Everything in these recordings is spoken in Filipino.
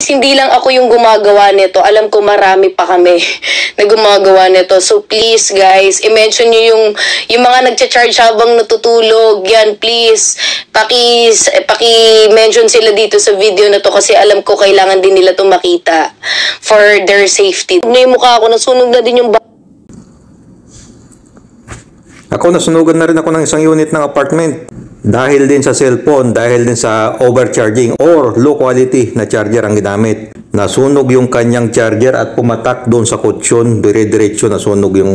Hindi lang ako yung gumagawa nito. Alam ko marami pa kami na gumagawa nito. So please guys, i-mention nyo yung mga nagcha-charge habang natutulog. Yan, please. Paki-mention sila dito sa video na to kasi alam ko kailangan din nila to makita for their safety. May mukha ako, nasunog na din yung Ako, nasunugan na rin ako ng isang unit ng apartment. Dahil din sa cellphone, dahil din sa overcharging or low quality na charger ang ginamit. Nasunog yung kanyang charger at pumatak doon sa kutsyon. Dire-diretso nasunog yung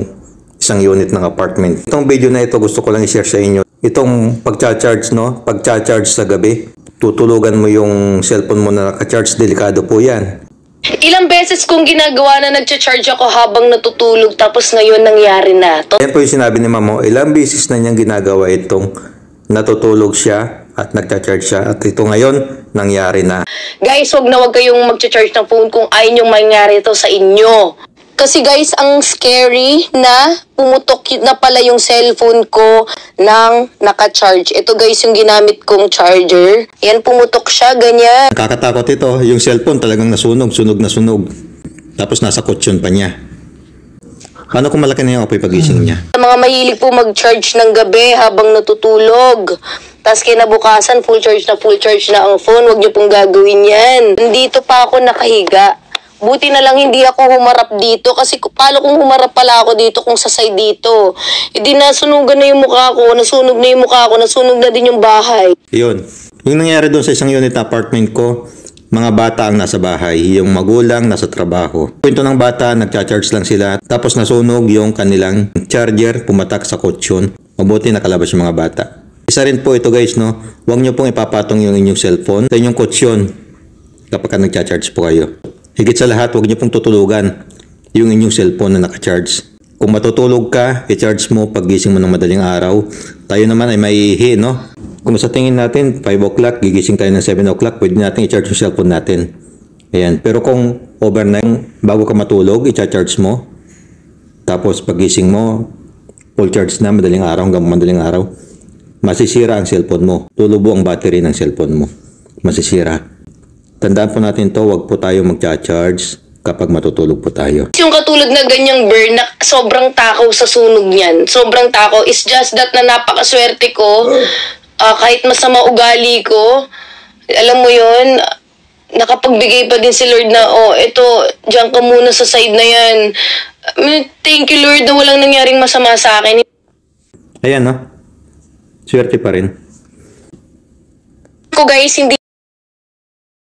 isang unit ng apartment. Itong video na ito gusto ko lang i-share sa inyo. Itong pagcha-charge, no? Pagcha-charge sa gabi. Tutulugan mo yung cellphone mo na naka-charge. Delikado po yan. Ilang beses kong ginagawa na nagcha-charge ako habang natutulog tapos ngayon nangyari na. Yan po yung sinabi ni Mamo. Ilang beses na niyang ginagawa itong natutulog siya at nagcha-charge siya at ito ngayon nangyari na. Guys, wag kayong magcha-charge ng phone kung ayaw niyong mangyari ito sa inyo. Kasi guys, ang scary na pumutok na pala yung cellphone ko nang naka-charge. Ito guys, yung ginamit kong charger. Yan, pumutok siya, ganyan. Nakakatakot ito. Yung cellphone talagang nasunog, sunog na sunog. Tapos nasa kutsyon pa niya. Ano kung malaki na yung apoy pagising niya? Mga mahilig po mag-charge ng gabi habang natutulog. Tapos kinabukasan, full charge na ang phone. Huwag niyo pong gagawin yan. Nandito pa ako nakahiga. Buti na lang hindi ako humarap dito kasi paano kung humarap pala ako dito kung sa side dito. Hindi nasunugan na yung mukha ko, nasunog na yung mukha ko, nasunog na din yung bahay. Yun. Yung nangyari doon sa isang unit na apartment ko, mga bata ang nasa bahay, yung magulang nasa trabaho. Kwento ng bata, nagcha-charge lang sila, tapos nasunog yung kanilang charger, pumatak sa kutsyon. Mabuti nakalabas yung mga bata. Isa rin po ito guys, no? Huwag nyo pong ipapatong yung inyong cellphone sa inyong kutsyon kapag nagcha-charge po kayo. Higit sa lahat, huwag niyo pong tutulugan yung inyong cellphone na naka-charge. Kung matutulog ka, i-charge mo paggising mo ng madaling araw. Tayo naman ay maiihi, no? Kung sa tingin natin, 5 o'clock, gigising tayo ng 7 o'clock, pwede natin i-charge yung cellphone natin. Ayan. Pero kung overnight, bago ka matulog, i-charge mo. Tapos paggising mo, full charge na, madaling araw hanggang madaling araw. Masisira ang cellphone mo. Tulubo ang battery ng cellphone mo. Masisira. Tandaan po natin to, wag po tayo magcha-charge kapag matutulog po tayo. Yung katulad na ganyang burn na sobrang takaw sa sunog niyan. Sobrang takaw. It's just that na napakaswerte ko. Kahit masama ugali ko, alam mo yun, nakapagbigay pa din si Lord na, ito, diyan ka muna sa side na yan. Thank you Lord na walang nangyaring masama sa akin. Ayan, no? Swerte pa rin. Ko guys, hindi